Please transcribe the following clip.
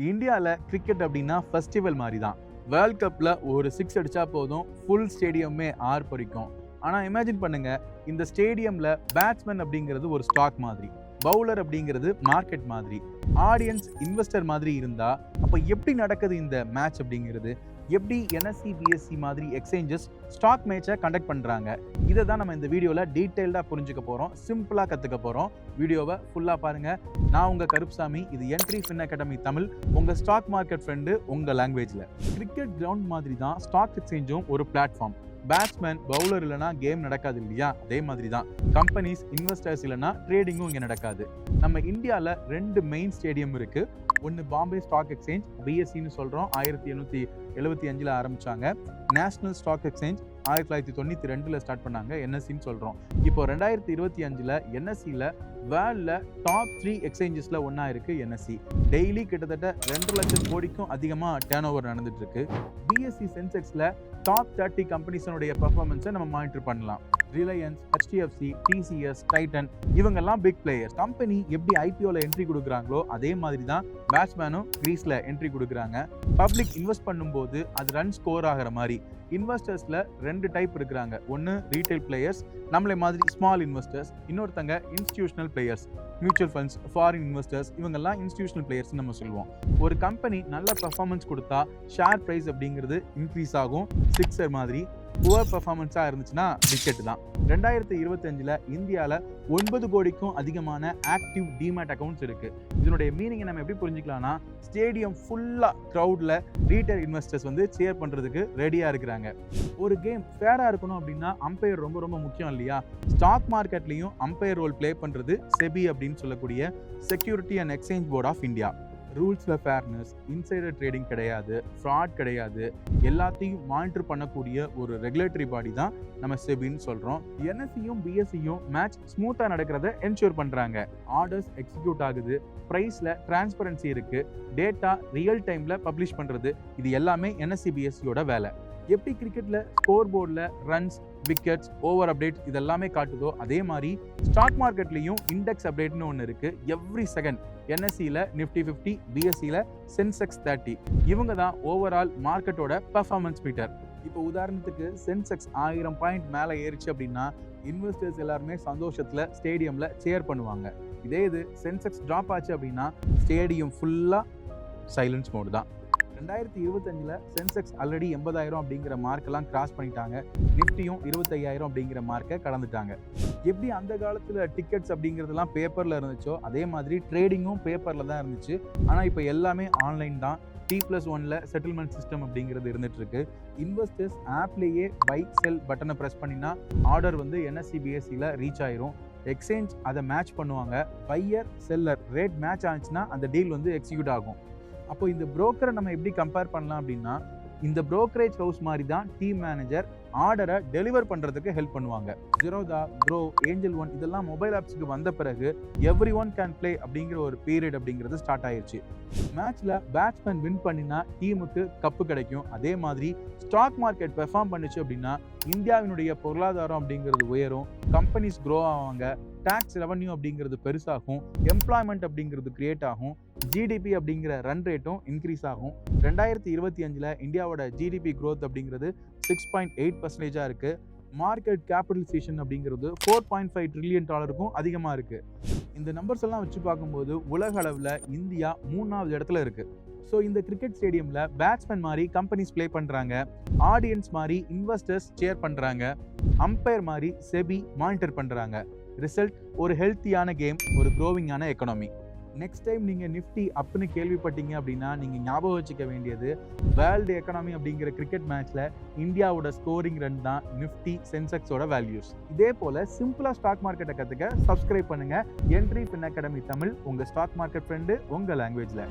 இந்தியாவில் கிரிக்கெட் அப்படின்னா ஃபெஸ்டிவல் மாதிரி தான். வேர்ல்ட் கப்பில் ஒரு 6 அடிச்சா போதும், ஃபுல் ஸ்டேடியமே ஆர்ப்பரிக்கும். ஆனால் இமேஜின் பண்ணுங்க, இந்த ஸ்டேடியமில் பேட்ஸ்மேன் அப்படிங்கிறது ஒரு ஸ்டாக் மாதிரி, பவுலர் அப்படிங்கிறது மார்க்கெட் மாதிரி, ஆடியன்ஸ் இன்வெஸ்டர் மாதிரி இருந்தா அப்போ எப்படி நடக்குது இந்த மேட்ச் அப்படிங்கிறது? எப்படி NSE BSE மாதிரி எக்ஸ்சேஞ்சஸ் ஸ்டாக் மேட்சை கண்டக்ட் பண்ணுறாங்க? இதை தான் நம்ம இந்த வீடியோவில் டீட்டெயில்டாக புரிஞ்சுக்க போகிறோம், சிம்பிளாக கற்றுக்க போகிறோம். வீடியோவை ஃபுல்லாக பாருங்கள். நான் உங்கள் கருப்சாமி, இது என்ட்ரி ஃபின் அகாடமி தமிழ், உங்கள் ஸ்டாக் மார்க்கெட் ஃப்ரெண்டு உங்கள் லாங்குவேஜில். கிரிக்கெட் கிரவுண்ட் மாதிரி தான் ஸ்டாக் எக்ஸ்சேஞ்சும் ஒரு பிளாட்ஃபார்ம். பேட்ஸ்மேன் பவுலர் இல்லைனா கேம் நடக்காது இல்லையா? அதே மாதிரி தான் கம்பெனிஸ் இன்வெஸ்டர்ஸ் இல்லைனா ட்ரேடிங்கும் இங்கே நடக்காது. நம்ம இந்தியாவில் 2 மெயின் ஸ்டேடியம் இருக்கு. ஒன்று பாம்பே ஸ்டாக் எக்ஸ்சேஞ்ச், BSEன்னு சொல்கிறோம், 1875 ஆரம்பித்தாங்க. நேஷனல் ஸ்டாக் எக்ஸ்சேஞ்ச் 1992 ஸ்டார்ட் பண்ணாங்க, NSEன்னு சொல்கிறோம். இப்போ 2025 NSEல வேர்ல்டில் டாப் 3 எக்ஸ்சேஞ்சஸில் ஒன்றா இருக்குது NSE. டெய்லி கிட்டத்தட்ட 2 லட்சம் கோடிக்கும் அதிகமாக டேர்ன் ஓவர் நடந்துட்டு இருக்கு. BSE சென்செக்ஸில் டாப் 30 கம்பெனிஸனுடைய பெர்ஃபார்மன்ஸை நம்ம மானிட்டர் பண்ணலாம். ரிலையன்ஸ், HDFC, TCS, டைட்டன் இவங்கெல்லாம் பிக் பிளேயர்ஸ். கம்பெனி எப்படி IPOல என்ட்ரி கொடுக்குறாங்களோ அதே மாதிரி தான் பேட்ஸ்மேனும் கிரீஸில் என்ட்ரி கொடுக்குறாங்க. பப்ளிக் இன்வெஸ்ட் பண்ணும்போது அது ரன் ஸ்கோர் ஆகிற மாதிரி. இன்வெஸ்டர்ஸில் 2 டைப் இருக்கிறாங்க. ஒன்று ரீட்டைல் பிளேயர்ஸ், நம்மளே மாதிரி ஸ்மால் இன்வெஸ்டர்ஸ். இன்னொருத்தங்க institutional players, mutual funds, foreign investors. இவங்கெல்லாம் இன்ஸ்டிடியூஷனல் பிளேயர்ஸ் நம்ம சொல்லுவோம். ஒரு கம்பெனி நல்ல பெர்ஃபார்மன்ஸ் கொடுத்தா ஷேர் ப்ரைஸ் அப்படிங்கிறது இன்க்ரீஸ் ஆகும். சிக்ஸர் மாதிரி புவர் பெர்ஃபார்மன்ஸாக இருந்துச்சுன்னா விக்கெட் தான். 2025 இந்தியாவில் 9 கோடிக்கும் அதிகமான ஆக்டிவ் டிமேட் அக்கௌண்ட்ஸ் இருக்கு. இதனுடைய மீனிங்கை நம்ம எப்படி புரிஞ்சுக்கலாம்னா, ஸ்டேடியம் ஃபுல்லாக க்ரௌடில் ரீட்டைல் இன்வெஸ்டர்ஸ் வந்து சேர் பண்ணுறதுக்கு ரெடியாக இருக்கிறாங்க. ஒரு கேம் ஃபேராக இருக்கணும் அப்படின்னா அம்பையர் ரொம்ப ரொம்ப முக்கியம் இல்லையா? ஸ்டாக் மார்க்கெட்லையும் அம்பையர் ரோல் ப்ளே பண்ணுறது செபி அப்படின்னு சொல்லக்கூடிய security and exchange board of India. ரூல்ஸில் ஃபேர்னஸ், இன்சைடர் ட்ரேடிங் கிடையாது, ஃப்ராட் கிடையாது, எல்லாத்தையும் மானிட்டர் பண்ணக்கூடிய ஒரு ரெகுலேட்டரி பாடி தான் நம்ம செபின்னு சொல்கிறோம். NSEயும் BSEயும் மேட்ச் ஸ்மூத்தாக நடக்கிறத என்ஷூர் பண்ணுறாங்க. ஆர்டர்ஸ் எக்ஸிக்யூட் ஆகுது, ப்ரைஸில் டிரான்ஸ்பரன்சி இருக்குது, டேட்டா ரியல் டைமில் பப்ளிஷ் பண்ணுறது, இது எல்லாமே NSE BSEயோட வேலை. எப்படி கிரிக்கெட்டில் ஸ்கோர் போர்டில் ரன்ஸ், விக்கெட்ஸ், ஓவர் அப்டேட் இதெல்லாமே காட்டுதோ அதே மாதிரி ஸ்டாக் மார்க்கெட்லேயும் இண்டெக்ஸ் அப்டேட்னு ஒன்று இருக்குது. எவ்ரி செகண்ட் NSEல Nifty 50, BSEல Sensex 30. இவங்க தான் ஓவரால் மார்க்கெட்டோட பெர்ஃபார்மன்ஸ் மீட்டர். இப்போ உதாரணத்துக்கு சென்செக்ஸ் 1000 பாயிண்ட் மேலே ஏறிச்சு அப்படின்னா இன்வெஸ்டர்ஸ் எல்லாருமே சந்தோஷத்தில் ஸ்டேடியமில் சேர் பண்ணுவாங்க. இதே இது சென்செக்ஸ் ட்ராப் ஆச்சு அப்படின்னா ஸ்டேடியம் ஃபுல்லாக சைலன்ஸ் மோடு தான். 2025 சென்செக்ஸ் ஆல்ரெடி 80,000 அப்படிங்கிற மார்க்கெல்லாம் கிராஸ் பண்ணிட்டாங்க. நிஃப்டியும் 25,000 அப்படிங்கிற மார்க்கை கடந்துட்டாங்க. எப்படி அந்த காலத்தில் டிக்கெட்ஸ் அப்படிங்கிறதுலாம் பேப்பரில் இருந்துச்சோ அதே மாதிரி ட்ரேடிங்கும் பேப்பரில் தான் இருந்துச்சு. ஆனால் இப்போ எல்லாமே ஆன்லைன் தான். T+1 செட்டில்மெண்ட் சிஸ்டம் அப்படிங்கிறது இருந்துட்டு இருக்கு. இன்வெஸ்டர்ஸ் ஆப்லேயே பை செல் பட்டனை ப்ரெஸ் பண்ணினா ஆர்டர் வந்து NSE BSEல ரீச் ஆயிரும். எக்ஸ்சேஞ்ச் அதை மேட்ச் பண்ணுவாங்க. பையர் செல்லர் ரேட் மேட்ச் ஆச்சுன்னா அந்த டீல் வந்து எக்ஸிக்யூட் ஆகும். அப்போ இந்த புரோக்கரை நம்ம எப்படி கம்பேர் பண்ணலாம் அப்படின்னா, இந்த புரோக்கரேஜ் ஹவுஸ் மாதிரி தான் டீம் மேனேஜர் ஆர்டரை டெலிவர் பண்ணுறதுக்கு ஹெல்ப் பண்ணுவாங்க. ஜெரோதா, க்ரோ, ஏஞ்சல் ஒன் இதெல்லாம் மொபைல் ஆப்ஸுக்கு வந்த பிறகு எவ்ரி ஒன் கேன் பிளே அப்படிங்கிற ஒரு பீரியட் அப்படிங்கிறது ஸ்டார்ட் ஆயிடுச்சு. மேட்ச்ல பேட்ஸ்மேன் வின் பண்ணினா டீமுக்கு கப்பு கிடைக்கும். அதே மாதிரி ஸ்டாக் மார்க்கெட் பெர்ஃபார்ம் பண்ணிச்சு அப்படின்னா இந்தியாவினுடைய பொருளாதாரம் அப்படிங்கிறது உயரும், கம்பெனிஸ் க்ரோ ஆவாங்க, டாக்ஸ் ரெவன்யூ அப்படிங்கிறது பெருசாகும், எம்ப்ளாய்மெண்ட் அப்படிங்கிறது கிரியேட் ஆகும், GDP அப்படிங்கிற ரன் ரேட்டும் இன்க்ரீஸ் ஆகும். 2025 இந்தியாவோட GDP growth அப்படிங்கிறது 6.8% இருக்கு. மார்க்கெட் கேபிட்டலைசேஷன் அப்படிங்கிறது $4.5 trillion அதிகமாக இருக்கு. இந்த நம்பர்ஸ் எல்லாம் வச்சு பார்க்கும்போது உலக அளவில் இந்தியா 3வது இடத்துல இருக்கு. ஸோ இந்த கிரிக்கெட் ஸ்டேடியமில் பேட்ஸ்மேன் மாதிரி கம்பெனிஸ் ப்ளே பண்ணுறாங்க, ஆடியன்ஸ் மாதிரி இன்வெஸ்டர்ஸ் சேர் பண்ணுறாங்க, அம்பையர் மாதிரி செபி மானிட்டர் பண்ணுறாங்க. ரிசல்ட் ஒரு ஹெல்த்தியான கேம், ஒரு க்ரோவிங்கான எக்கனாமி. நெக்ஸ்ட் டைம் நீங்கள் நிஃப்டி அப்னு கேள்விப்பட்டீங்க அப்படின்னா நீங்கள் ஞாபகம் வச்சுக்க வேண்டியது வேர்ல்டு எக்கனாமி அப்படிங்கிற கிரிக்கெட் மேட்ச்சில் இந்தியாவோட ஸ்கோரிங் ரன் தான் நிஃப்டி சென்செக்ஸோட வேல்யூஸ். இதே போல் சிம்பிளாக ஸ்டாக் மார்க்கெட்டை கற்றுக்க சப்ஸ்கிரைப் பண்ணுங்கள். என்ட்ரி ஃபின் அகாடமி தமிழ், உங்கள் ஸ்டாக் மார்க்கெட் ஃப்ரெண்டு உங்கள் லாங்குவேஜில்.